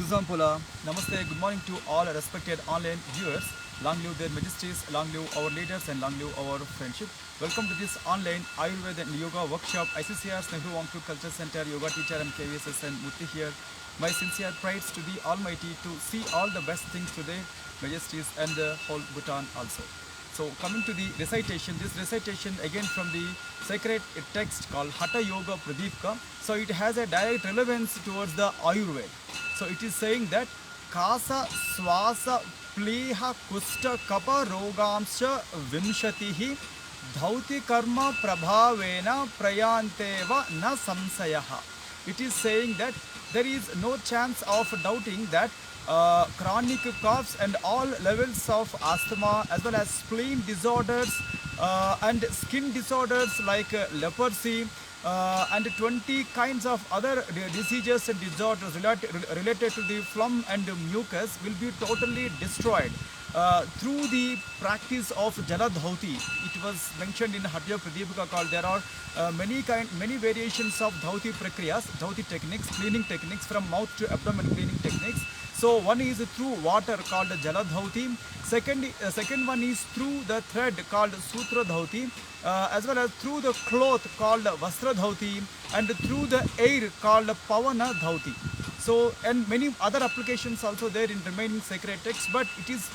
Zampula. Namaste, good morning to all respected online viewers. Long live their majesties, long live our leaders, and long live our friendship. Welcome to this online Ayurveda and Yoga workshop. ICCR's Nehru Wangchuk Culture Center Yoga teacher and KVSS and Murthy here. My sincere prayers to the Almighty to see all the best things to their majesties and the whole Bhutan also. So coming to the recitation, this recitation again from the sacred text called Hatha Yoga Pradipka. So it has a direct relevance towards the Ayurveda. So it is saying that Kasa Swasa Pliha Kusta Kapa Rogamsha Vimshatihi Dhauti Karma Prabhavena Prayanteva Na Samsayaha. It is saying that there is no chance of doubting that chronic coughs and all levels of asthma as well as spleen disorders and skin disorders like leprosy and 20 kinds of other diseases and disorders related to the phlegm and mucus will be totally destroyed through the practice of Jaladhauti. It was mentioned in Hatha Pradipika called there are many variations of Dhauti Prakriyas, Dhauti techniques, cleaning techniques from mouth to abdomen cleaning techniques. So one is through water called Jaladhauti. Second one is through the thread called Sutra Dhauti, as well as through the cloth called Vastra Dhauti, and through the air called Pavana Dhauti. So and many other applications also there in remaining sacred texts, but it is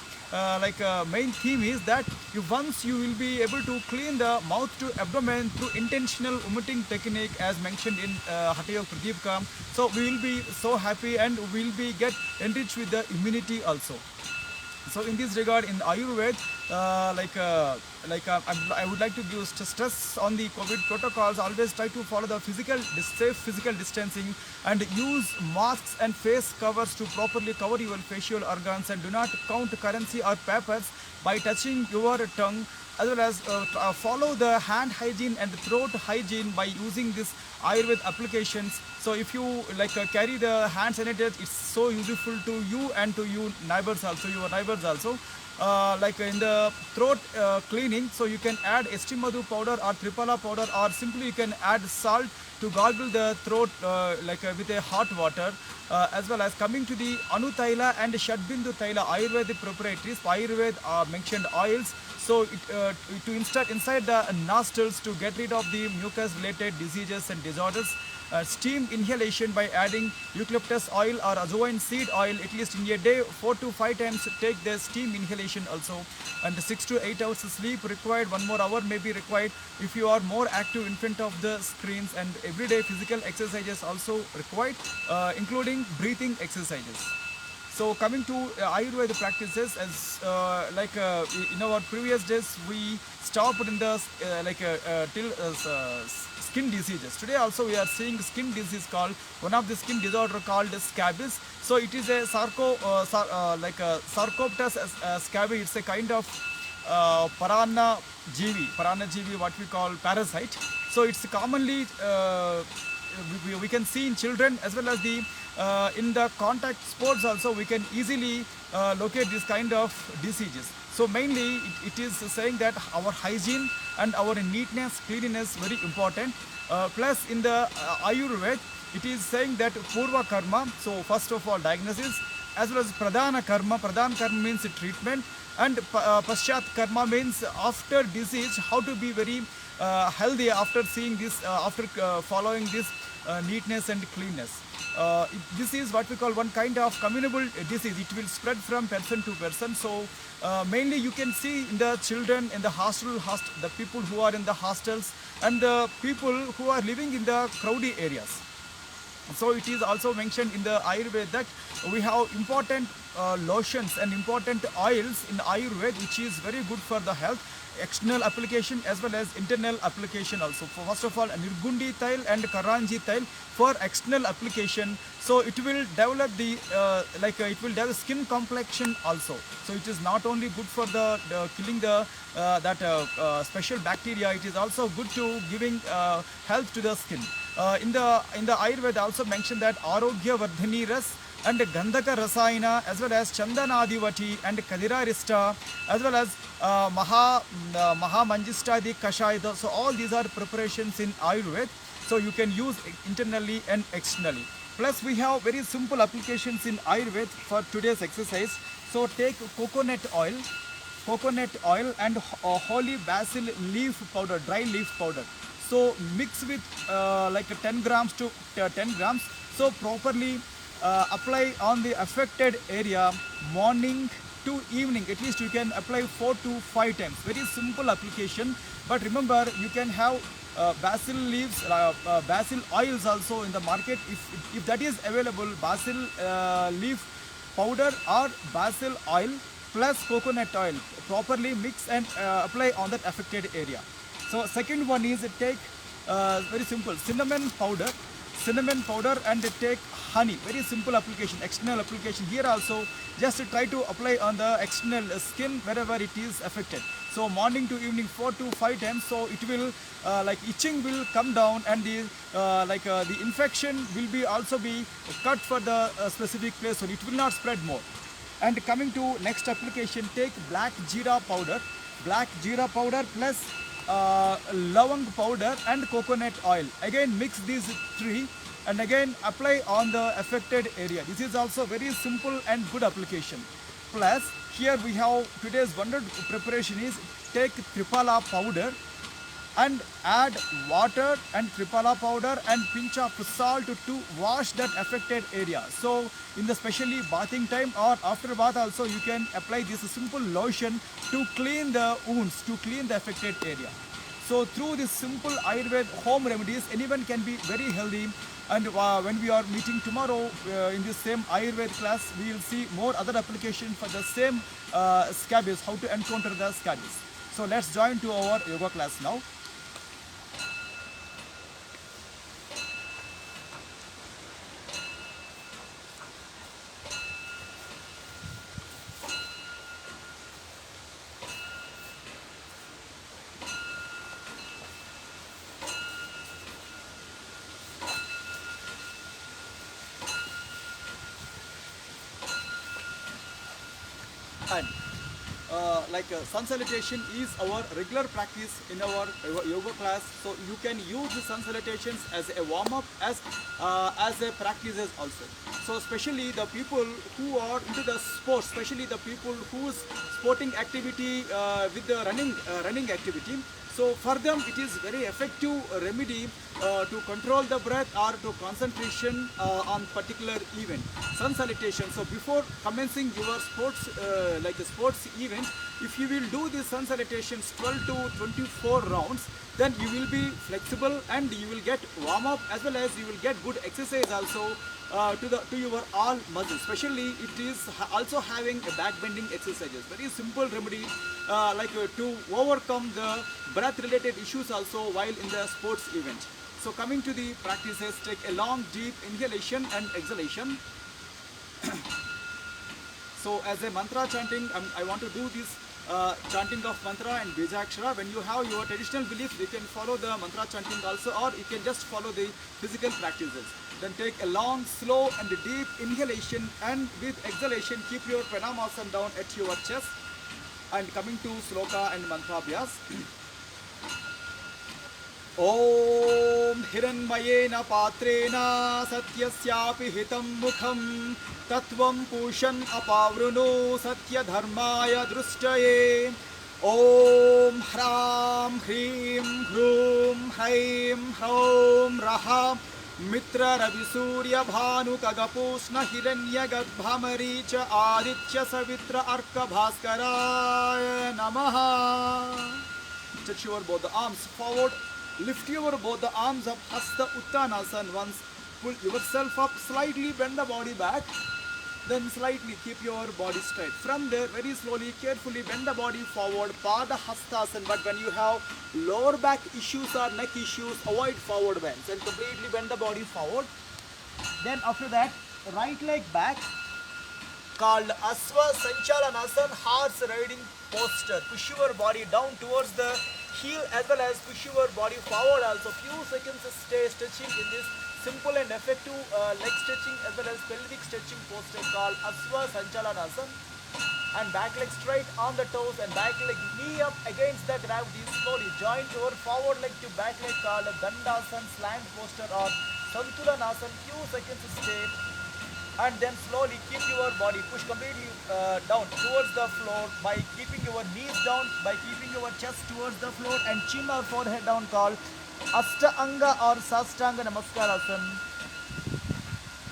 main theme is that once you will be able to clean the mouth to abdomen through intentional vomiting technique as mentioned in Hatha Yoga Pradipka. So we will be so happy and we will be get enriched with the immunity also. So in this regard, in Ayurveda, I would like to give stress on the COVID protocols. Always try to follow the safe physical distancing and use masks and face covers to properly cover your facial organs, and do not count currency or papers by touching your tongue, as well as follow the hand hygiene and throat hygiene by using this Ayurveda applications. So if you carry the hand sanitizer, it's so useful to you and to your neighbors also. In the throat cleaning, so you can add Estimadu powder or Tripala powder, or simply you can add salt to gargle the throat with a hot water. As well as coming to the Anutaila and Shadbindu Taila Ayurvedic proprietaries, Ayurveda mentioned oils. So to inside the nostrils to get rid of the mucus related diseases and disorders. Steam inhalation by adding eucalyptus oil or azoine seed oil at least in a day 4 to 5 times. Take the steam inhalation also, and 6 to 8 hours sleep required. 1 more hour may be required if you are more active in front of the screens, and everyday physical exercises also required, including breathing exercises. So coming to Ayurveda practices, as in our previous days we stopped in the skin diseases. Today also we are seeing skin disease called one of the skin disorder called scabies. So it is a sarcoptes scabies. It's a kind of parana jivi, what we call parasite. So it's commonly we can see in children as well as the in the contact sports also. We can easily locate this kind of diseases. So mainly it is saying that our hygiene and our neatness, cleanliness very important. Plus in the Ayurveda, it is saying that Purva Karma, so first of all diagnosis, as well as Pradhana Karma. Pradhana Karma means treatment, and Paschat Karma means after disease, how to be very healthy after seeing this, after following this neatness and cleanness. This is what we call one kind of communicable disease. It will spread from person to person. So mainly you can see in the children in the the people who are in the hostels, and the people who are living in the crowded areas. So it is also mentioned in the Ayurveda that we have important lotions and important oils in Ayurveda, which is very good for the health, external application as well as internal application also. First of all, Nirgundi Tail and Karanji Tail for external application. So it will develop the it will develop skin complexion also. So it is not only good for the killing the special bacteria. It is also good to giving health to the skin. In the Ayurveda also mentioned that Arogya Vardhani Ras and Gandhaka Rasayana, as well as Chandanadivati and Kadirarista, as well as Maha Manjistadi Kashaya. So all these are preparations in Ayurveda. So you can use internally and externally. Plus we have very simple applications in Ayurveda for today's exercise. So take coconut oil and holy basil leaf powder, dry leaf powder. So mix with like 10 grams to 10 grams. So properly apply on the affected area morning to evening. At least you can apply 4 to 5 times. Very simple application. But remember, you can have basil leaves, basil oils also in the market. If that is available, basil leaf powder or basil oil plus coconut oil, properly mix and apply on that affected area. So second one is take very simple cinnamon powder and take honey. Very simple application, external application. Here also just try to apply on the external skin wherever it is affected. So morning to evening 4 to 5 times. So it will like itching will come down, and the infection will be also be cut for the specific place, so it will not spread more. And coming to next application, take black jeera powder plus lavang powder and coconut oil. Again mix these three and again apply on the affected area. This is also very simple and good application. Plus here we have today's wonder preparation is take triphala powder and add water and triphala powder and pinch of salt to wash that affected area. So in the specially bathing time or after bath also you can apply this simple lotion to clean the wounds, to clean the affected area. So through this simple Ayurveda home remedies, anyone can be very healthy. And when we are meeting tomorrow in this same Ayurveda class, we will see more other applications for the same scabies, how to encounter the scabies. So let's join to our yoga class now. And sun salutation is our regular practice in our yoga class. So you can use the sun salutations as a warm up, as a practices also. So especially the people who are into the sports, especially the people whose sporting activity with the running activity. So for them it is very effective remedy to control the breath or to concentration on particular event. Sun salutation. So before commencing your sports like a sports event, if you will do the sun salutations 12 to 24 rounds, then you will be flexible and you will get warm up, as well as you will get good exercise also to your all muscles. Especially it is also having a back bending exercises. Very simple remedy to overcome the breath related issues also while in the sports event. So coming to the practices, take a long deep inhalation and exhalation. So as a mantra chanting, I want to do this chanting of mantra and Bijakshara. When you have your traditional belief, you can follow the mantra chanting also, or you can just follow the physical practices. Then take a long, slow and deep inhalation, and with exhalation keep your pranamasan down at your chest. And coming to sloka and mantra abhyas. Om hiranmayena patrena satyasyapi hitam mukham tatvam pushan apavruno satya dharmaya drushtaye. Om hram hrim hrum hraim hraum raha mitra ravi surya bhanu kagapusna hiranya garbhamaricha aditya savitra arka bhaskaraya namaha. Touch your both the arms forward. Lift your both the arms up, Hasta Uttanasana once. Pull yourself up, slightly bend the body back. Then slightly keep your body straight. From there, very slowly, carefully bend the body forward, Pada Hastasana. But when you have lower back issues or neck issues, avoid forward bends and completely bend the body forward. Then after that, right leg back, called Asva Sanchalanasana, horse riding posture. Push your body down towards the heel, as well as push your body forward also. Few seconds stay stretching in this simple and effective leg stretching as well as pelvic stretching posture called Asva Sanchalanasana. And back leg straight on the toes and back leg knee up against the gravity. Slowly join your forward leg to back leg called Dandasana, slant posture or Santulanasana, few seconds stay, and then slowly keep your body push completely down towards the floor by keeping your knees down, by keeping your chest towards the floor and chin or forehead down, called Ashtanga or Sastanga Namaskarasan.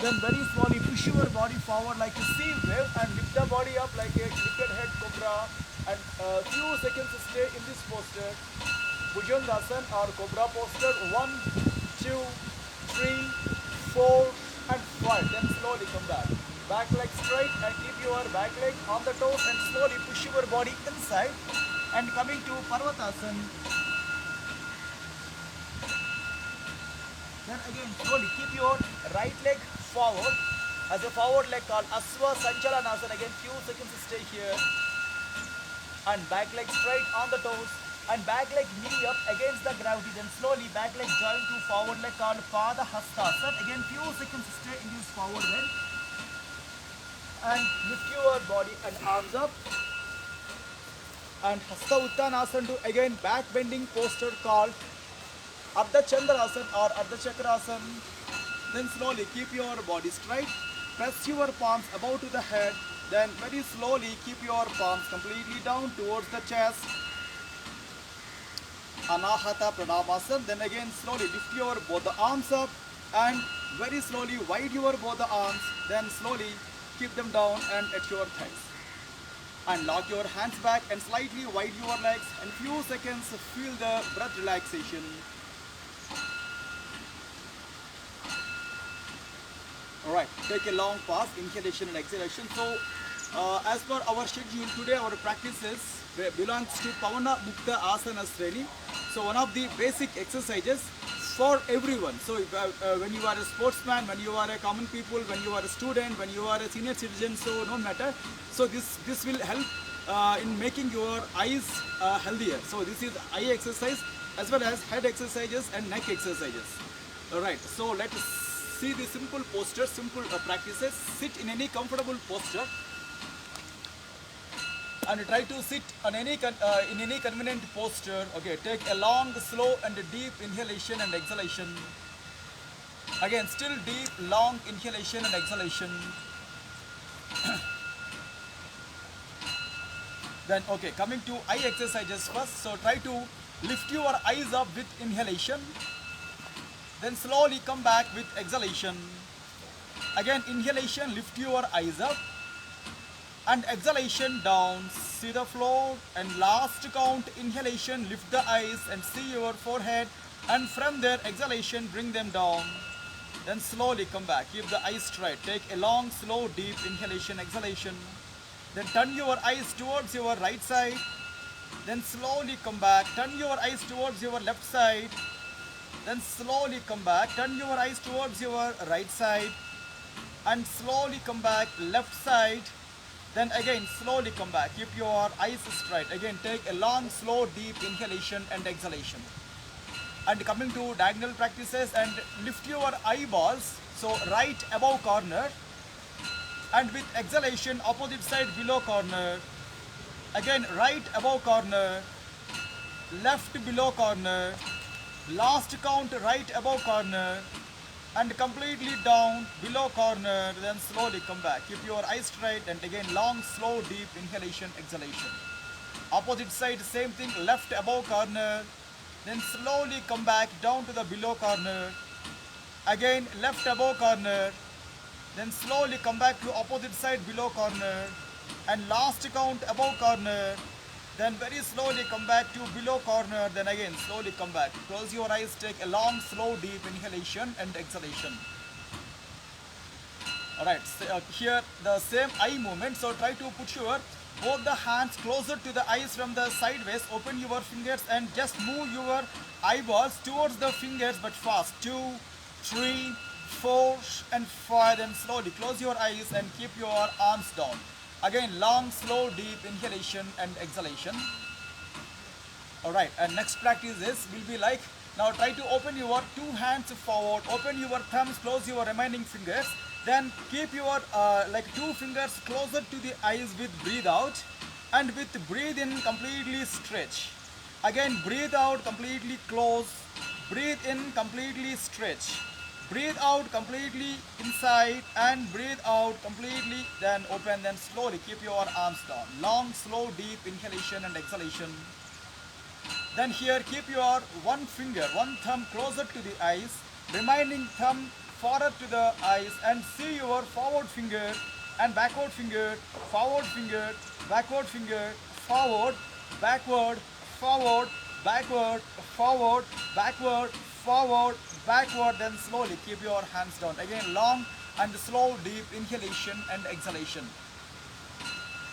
Then very slowly push your body forward like a sea wave and lift the body up like a lifted head cobra, and few seconds stay in this posture. Bhujangasana or cobra posture. 1, 2, 3, 4 and 5. Then slowly come back. Back leg straight and keep your back leg on the toes and slowly push your body inside. And coming to Parvatasana. Then again slowly keep your right leg forward as a forward leg, called Asva Sanchalanasana. Again few seconds stay here. And back leg straight on the toes and back leg knee up against the gravity. Then slowly back leg join to forward leg, called Pada Hastasana. Again few seconds stay in this forward leg and lift your body and arms up. And Hasta Uttanasana to again back bending posture, called Ardha Chandrasana or Ardha Chakrasana. Then slowly keep your body straight, press your palms above to the head, then very slowly keep your palms completely down towards the chest. Anahata Pranamasana. Then again slowly lift your both the arms up and very slowly wide your both the arms, then slowly keep them down and at your thighs. And lock your hands back and slightly wide your legs, and few seconds feel the breath relaxation. Alright, take a long pause, inhalation and exhalation. So, as per our schedule, today our practices belongs to Pavana Mukta Asana Sreni. So, one of the basic exercises for everyone. So, when you are a sportsman, when you are a common people, when you are a student, when you are a senior citizen, so no matter. So, this will help in making your eyes healthier. So, this is eye exercise as well as head exercises and neck exercises. Alright, so let us see the simple posture, simple practices. Sit in any comfortable posture and try to sit on any in any convenient posture. Okay, take a long, slow and deep inhalation and exhalation. Again, still deep, long inhalation and exhalation. Then okay, coming to eye exercises first. So try to lift your eyes up with inhalation. Then slowly come back with exhalation. Again inhalation, lift your eyes up. And exhalation down, see the floor. And last count, inhalation, lift the eyes and see your forehead. And from there, exhalation, bring them down. Then slowly come back, keep the eyes straight. Take a long, slow, deep inhalation, exhalation. Then turn your eyes towards your right side. Then slowly come back, turn your eyes towards your left side. Then slowly come back, turn your eyes towards your right side. And slowly come back, left side. Then again slowly come back, keep your eyes straight. Again take a long, slow, deep inhalation and exhalation. And coming to diagonal practices, and lift your eyeballs, so right above corner. And with exhalation, opposite side below corner. Again right above corner, left below corner. Last count right above corner. And completely down below corner. Then slowly come back, keep your eyes straight. And again long, slow, deep inhalation, exhalation. Opposite side same thing, left above corner. Then slowly come back down to the below corner. Again left above corner. Then slowly come back to opposite side below corner. And last count above corner. Then very slowly come back to below corner. Then again slowly come back. Close your eyes, take a long, slow, deep inhalation and exhalation. Alright, so, here the same eye movement. So try to put your both the hands closer to the eyes from the sideways. Open your fingers and just move your eyeballs towards the fingers, but fast. 2, 3, 4 and 5. Then slowly close your eyes and keep your arms down. Again long, slow, deep inhalation and exhalation. Alright, and next practice will be like, now try to open your two hands forward, open your thumbs, close your remaining fingers. Then keep your like two fingers closer to the eyes with breathe out. And with breathe in, completely stretch. Again breathe out, completely close. Breathe in, completely stretch. Breathe out completely inside and breathe out completely. Then open, then slowly keep your arms down. Long, slow, deep inhalation and exhalation. Then here keep your one finger, one thumb closer to the eyes, remaining thumb forward to the eyes, and see your forward finger and backward finger, forward finger, backward finger, forward, backward, forward, backward, forward, backward, forward, backward. Then slowly keep your hands down. Again long and slow deep inhalation and exhalation.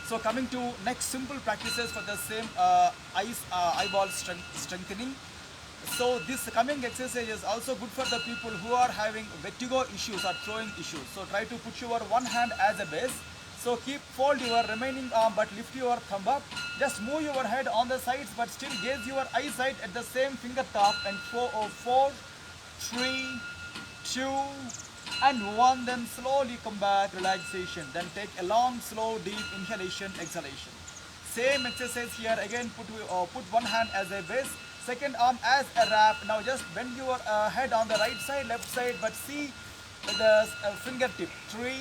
So coming to next simple practices for the same eyeball strengthening. So this coming exercise is also good for the people who are having vertigo issues or throwing issues. So try to put your one hand as a base. So fold your remaining arm but lift your thumb up. Just move your head on the sides but still gaze your eyesight at the same finger top, and 4, 3, 2, and 1. Then slowly come back, relaxation. Then take a long, slow, deep inhalation, exhalation. Same exercise here. Again, put one hand as a base, second arm as a wrap. Now just bend your head on the right side, left side, but see the fingertip. 3,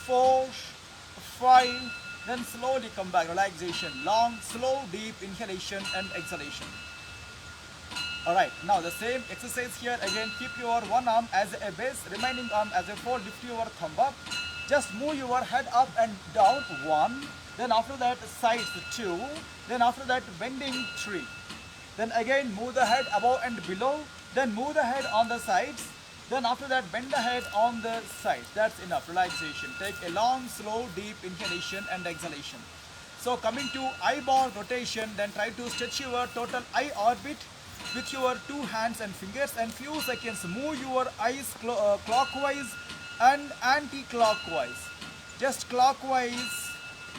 4, 5. Then slowly come back, relaxation. Long, slow, deep inhalation and exhalation. Alright, now the same exercise here. Again, keep your one arm as a base, remaining arm as a fold, lift your thumb up. Just move your head up and down, 1. Then after that, sides, 2. Then after that, bending, 3. Then again, move the head above and below. Then move the head on the sides. Then after that, bend the head on the sides. That's enough, relaxation. Take a long, slow, deep inhalation and exhalation. So coming to eyeball rotation, then try to stretch your total eye orbit with your 2 hands and fingers, and few seconds move your eyes clockwise and anti-clockwise. Just clockwise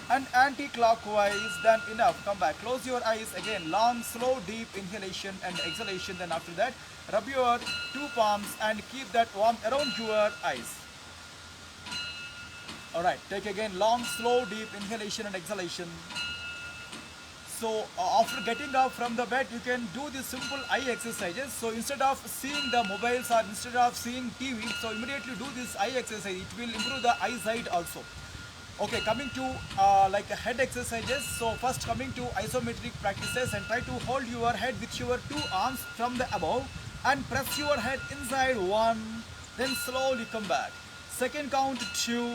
and anti-clockwise. Then enough, come back, close your eyes. Again long, slow, deep inhalation and exhalation. Then after that, rub your 2 palms and keep that warm around your eyes. Alright, take again long, slow, deep inhalation and exhalation. So after getting up from the bed, you can do these simple eye exercises. So instead of seeing the mobiles or instead of seeing TV, so immediately do this eye exercise. It will improve the eyesight also. Okay, coming to like head exercises. So first coming to isometric practices, and try to hold your head with your 2 arms from the above and press your head inside, 1. Then slowly come back. Second count, 2,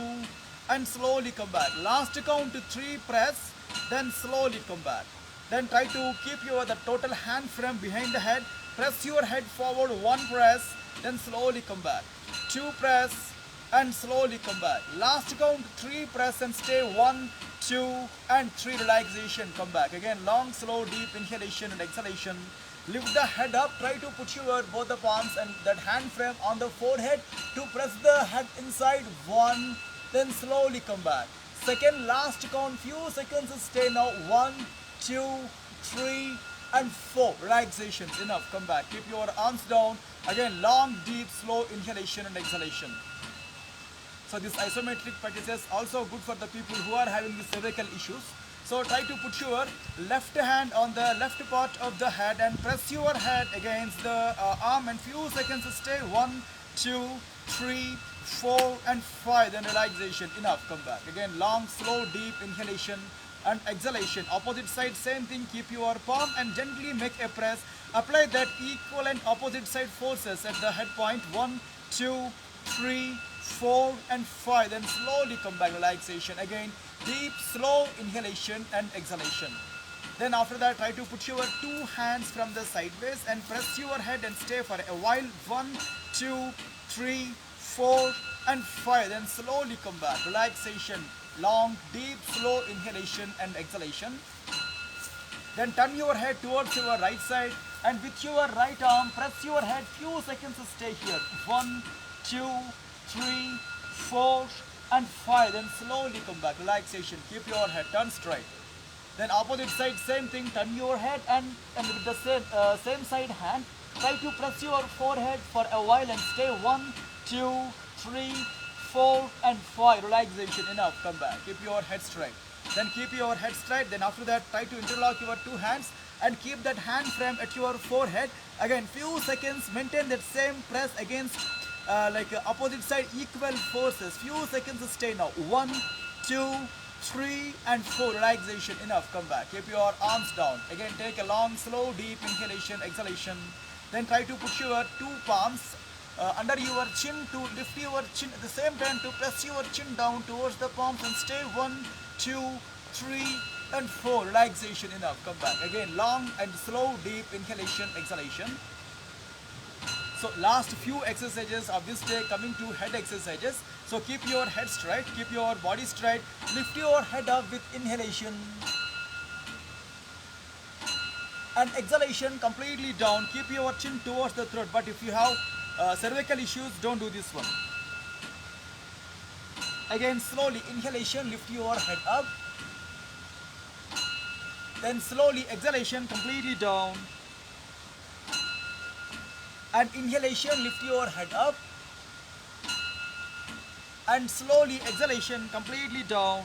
and slowly come back. Last count, 3, press. Then slowly come back. Then try to keep the total hand frame behind the head. Press your head forward, 1 press. Then slowly come back. 2 press and slowly come back. Last count, 3 press and stay, 1, 2 and 3, relaxation, come back. Again long, slow, deep inhalation and exhalation. Lift the head up. Try to put your both the palms and that hand frame on the forehead to press the head inside, 1. Then slowly come back. Second last count, few seconds, stay now, 1, 2, 3 and 4, relaxations, enough, come back. Keep your arms down. Again long, deep, slow inhalation and exhalation. So this isometric practice is also good for the people who are having the cervical issues. So try to put your left hand on the left part of the head and press your head against the arm, and few seconds stay, 1, 2, 3, 4 and 5. Then relaxation, enough, come back. Again long, slow, deep inhalation and exhalation. Opposite side, same thing. Keep your palm and gently make a press. Apply that equivalent opposite side forces at the head point, 1, 2, 3, 4 and 5. Then slowly come back, relaxation. Again deep, slow inhalation and exhalation. Then after that, try to put your 2 hands from the sideways and press your head and stay for a while, 1, 2, 3, 4 and 5. Then slowly come back, relaxation. Long, deep, slow inhalation and exhalation. Then turn your head towards your right side and with your right arm press your head, few seconds, stay here, 1, 2, 3, 4 and 5. Then slowly come back, relaxation. Keep your head turn straight. Then opposite side, same thing. Turn your head and with the same side hand, try to press your forehead for a while and stay, 1, 2, 3, 4 and 5. Relaxation, enough, come back. Keep your head straight. Then keep your head straight. Then after that, try to interlock your 2 hands and keep that hand frame at your forehead. Again few seconds, maintain that same press against opposite side equal forces. Few seconds stay now. 1, 2, 3 and 4. Relaxation. Enough. Come back. Keep your arms down. Again, take a long, slow, deep inhalation, exhalation. Then try to put your two palms under your chin to lift your chin at the same time to press your chin down towards the palms and stay 1, 2, 3 and 4. Relaxation. Enough. Come back. Again, long and slow, deep inhalation, exhalation. So last few exercises of this day coming to head exercises. So keep your head straight, keep your body straight, lift your head up with inhalation and exhalation completely down. Keep your chin towards the throat, but if you have cervical issues, don't do this one. Again, slowly inhalation, lift your head up, then slowly exhalation completely down. And inhalation, lift your head up and slowly exhalation completely down.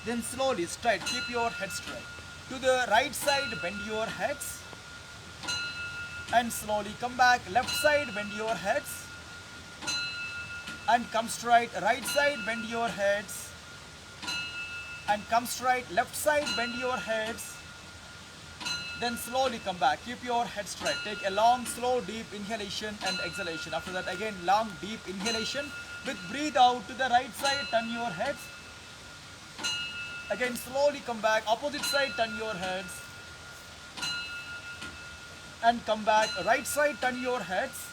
Then slowly straight, keep your head straight. To the right side, bend your heads and slowly come back. Left side, bend your heads and come straight. Right side, bend your heads and come straight. Left side, bend your heads. Then slowly come back. Keep your head straight. Take a long, slow, deep inhalation and exhalation. After that, again, long, deep inhalation. With breathe out to the right side, turn your heads. Again, slowly come back. Opposite side, turn your heads. And come back. Right side, turn your heads.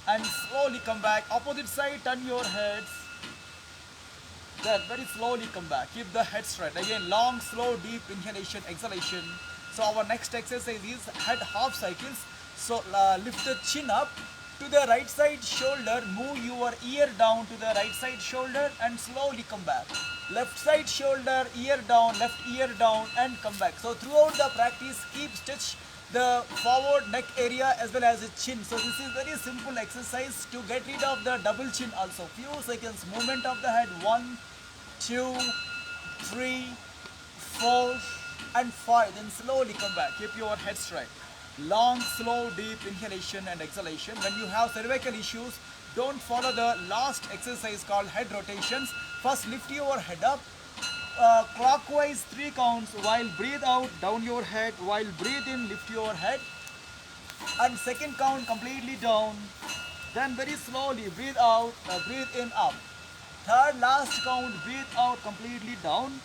And slowly come back. Opposite side, turn your heads. Then very slowly come back. Keep the head straight. Again, long, slow, deep inhalation, exhalation. So our next exercise is head half cycles. So lift the chin up to the right side shoulder. Move your ear down to the right side shoulder and slowly come back. Left side shoulder, ear down, left ear down and come back. So throughout the practice, keep stretch the forward neck area as well as the chin. So this is very simple exercise to get rid of the double chin also. Few seconds movement of the head. 1, 2, 3, 4 and 5. Then slowly come back. Keep your head straight. Long, slow, deep inhalation and exhalation. When you have cervical issues, don't follow the last exercise called head rotations. First lift your head up clockwise 3 counts. While breathe out, down your head. While breathe in, lift your head. And second count completely down. Then very slowly breathe out, breathe in, up. Third last count, breathe out completely down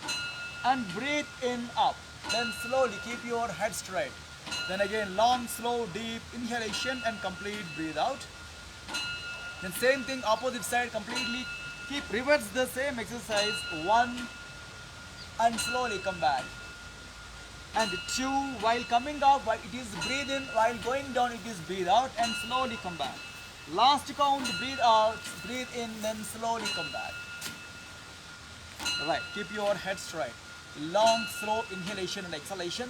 and breathe in, up. Then slowly keep your head straight. Then again long, slow, deep inhalation and complete breathe out. Then same thing opposite side, completely keep reverse the same exercise. 1 and slowly come back. And 2, while coming up, it is breathe in, while going down it is breathe out and slowly come back. Last count, breathe out, breathe in, then slowly come back. Right, keep your head straight. Long, slow inhalation and exhalation.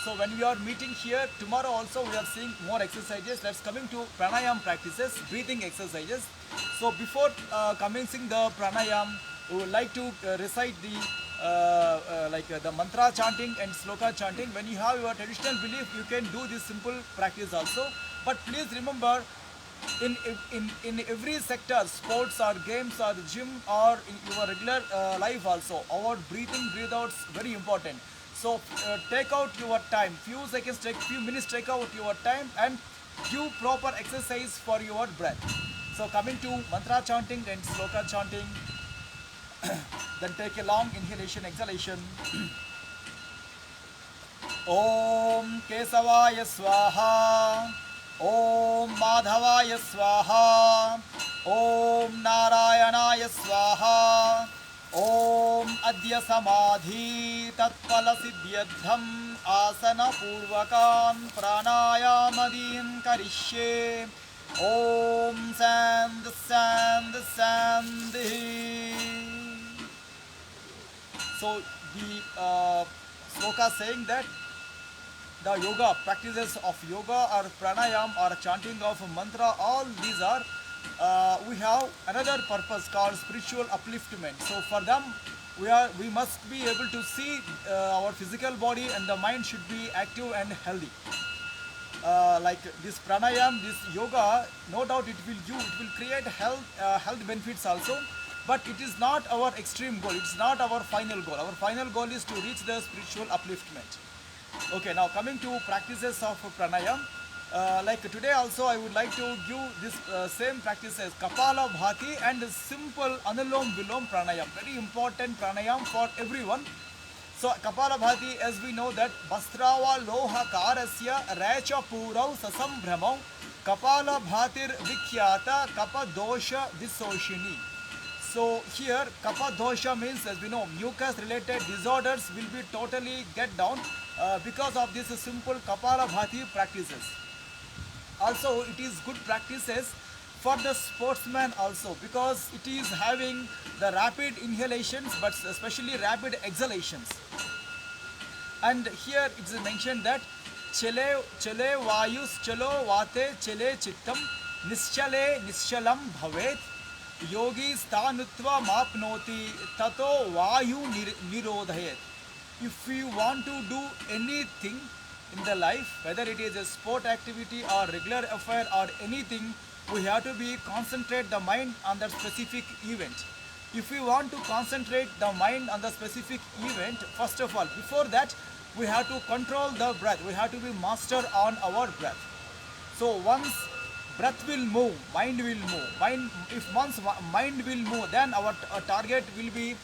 So when we are meeting here, tomorrow also we are seeing more exercises. Let's coming to pranayam practices, breathing exercises. So before commencing the pranayam, we would like to recite the mantra chanting and sloka chanting. When you have your traditional belief, you can do this simple practice also. But please remember, in every sector, sports or games or the gym or in your regular life also, our breathing, breathe outs very important. So take out your time, few seconds, few minutes, take out your time and do proper exercise for your breath. So coming to mantra chanting and sloka chanting, then take a long inhalation, exhalation. Om Kesavaya Swaha, Om Madhavaya Swaha, Om Narayanaya Swaha, Om Adya Samadhi Tatpala Siddhyadham Asana Purvakan Pranayamadin Karishye. Om Sand Sand Sandhi. So the sloka saying that the yoga, practices of yoga or pranayam or chanting of mantra, all these are, we have another purpose called spiritual upliftment. So for them, we must be able to see our physical body and the mind should be active and healthy. like this pranayam, this yoga, no doubt it will create health benefits also. But it is not our extreme goal. It's not our final goal. Our final goal is to reach the spiritual upliftment. Okay, now coming to practices of pranayam. Like today also I would like to give this same practices Kapala Bhati and simple Anulom Vilom pranayam. Very important pranayam for everyone. So Kapala Bhati, as we know that Bastrava Loha Karasya Racha Purau Sasambhramau Kapala Bhatir Vikhyata Kapa Dosha Visoshini. So here Kapha dosha means, as we know, mucus related disorders will be totally get down because of this simple Kapala Bhati practices. Also it is good practices for the sportsman also, because it is having the rapid inhalations but especially rapid exhalations. And here it is mentioned that chale vayus chalo vate chale chittam nischale nischalam bhavet yogi sthanutva mapnoti tato vayu nirodhayet. If we want to do anything in the life, whether it is a sport activity or regular affair or anything, we have to be concentrate the mind on that specific event. If we want to concentrate the mind on the specific event, first of all, before that, we have to control the breath. We have to be master on our breath. So once breath will move, mind will move. If once mind will move, then our target will be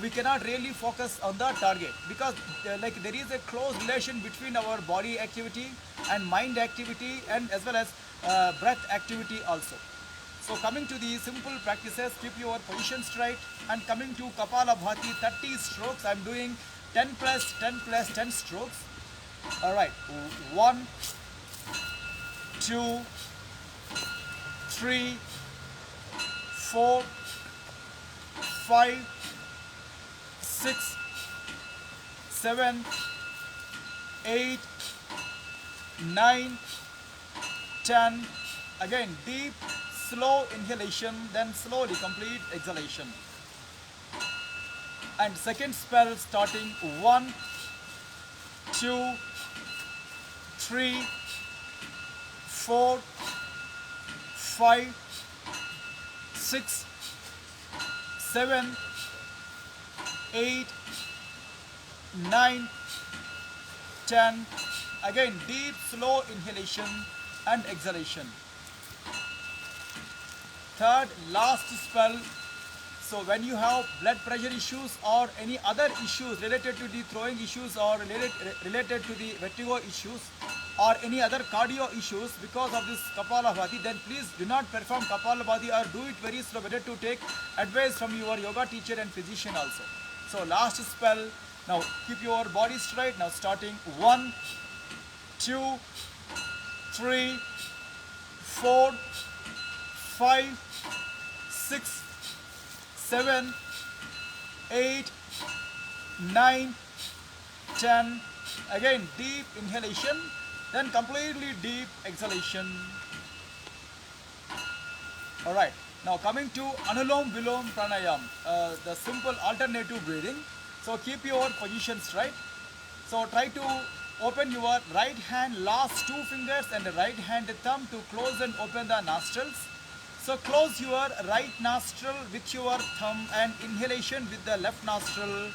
we cannot really focus on the target, because like there is a close relation between our body activity and mind activity, and as well as breath activity also. So coming to the simple practices, keep your position straight, and coming to Kapala Bhati, 30 strokes. I am doing 10 plus 10 plus 10 strokes. Alright, 1, 2, 3, 4, 5, 6, 7, 8, 9, 10. Again, deep, slow inhalation, then slowly complete exhalation. And second spell starting 1, 2, 3, 4, 5, 6, 7, 8, 9, 10. Again, deep, slow inhalation and exhalation. Third, last spell. So when you have blood pressure issues or any other issues related to the throwing issues or related to the vertigo issues or any other cardio issues because of this Kapalabhati, then please do not perform Kapalabhati or do it very slow. Better to take advice from your yoga teacher and physician also. So last spell. Now keep your body straight. Now starting 1, 2, 3, 4, 5, 6, 7, 8, 9, 10. Again, deep inhalation, then completely deep exhalation. Alright, now coming to Anulom Vilom Pranayam, the simple alternative breathing. So keep your position straight. So try to open your right hand last 2 fingers and the right hand thumb to close and open the nostrils. So close your right nostril with your thumb and inhalation with the left nostril.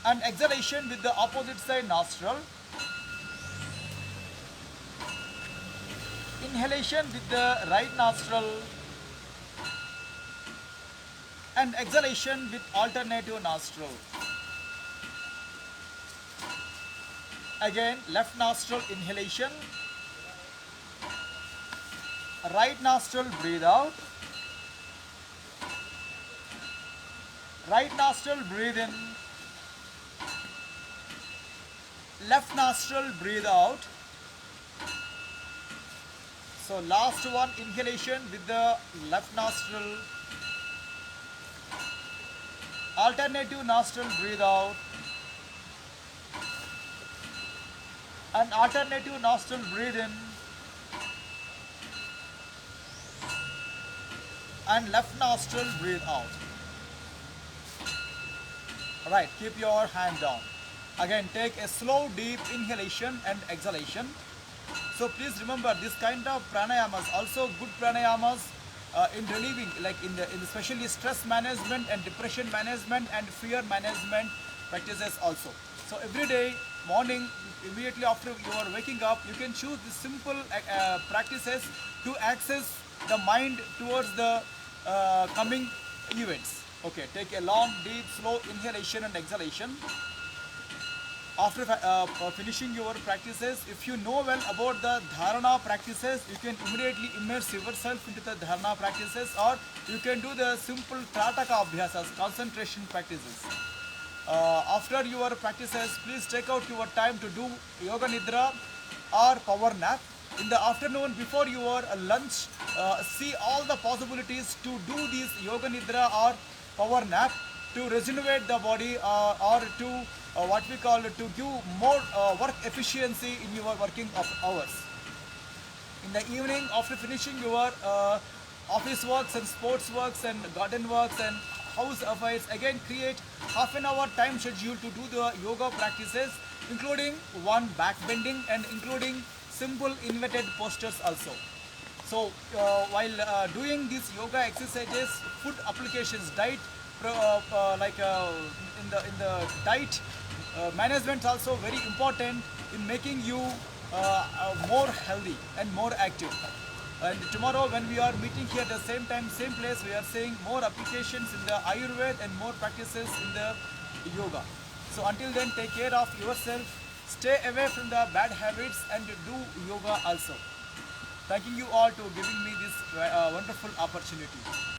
And exhalation with the opposite side nostril. Inhalation with the right nostril. And exhalation with alternative nostril. Again, left nostril inhalation. Right nostril breathe out. Right nostril breathe in. Left nostril breathe out. So last one, inhalation with the left nostril. Alternative nostril breathe out. And alternative nostril breathe in. And left nostril breathe out. Alright, keep your hand down. Again, take a slow, deep inhalation and exhalation. So please remember this kind of pranayamas, also good pranayamas in relieving, like in the especially stress management and depression management and fear management practices also. So every day morning, immediately after you are waking up, you can choose the simple practices to access the mind towards the coming events. Okay, take a long, deep, slow inhalation and exhalation. After finishing your practices, if you know well about the dharana practices, you can immediately immerse yourself into the dharana practices, or you can do the simple trataka abhyasas, concentration practices. After your practices, please take out your time to do yoga nidra or power nap. In the afternoon before your lunch, see all the possibilities to do this yoga nidra or power nap to regenerate the body, or to what we call to give more work efficiency in your working hours. In the evening, after finishing your office works and sports works and garden works and house affairs, again create half an hour time schedule to do the yoga practices, including one back bending and including simple inverted postures also. So while doing these yoga exercises, food applications, diet, in the diet management also very important in making you more healthy and more active. And tomorrow when we are meeting here at the same time, same place, we are seeing more applications in the Ayurveda and more practices in the yoga. So until then, take care of yourself, stay away from the bad habits and do yoga also. Thanking you all to giving me this wonderful opportunity.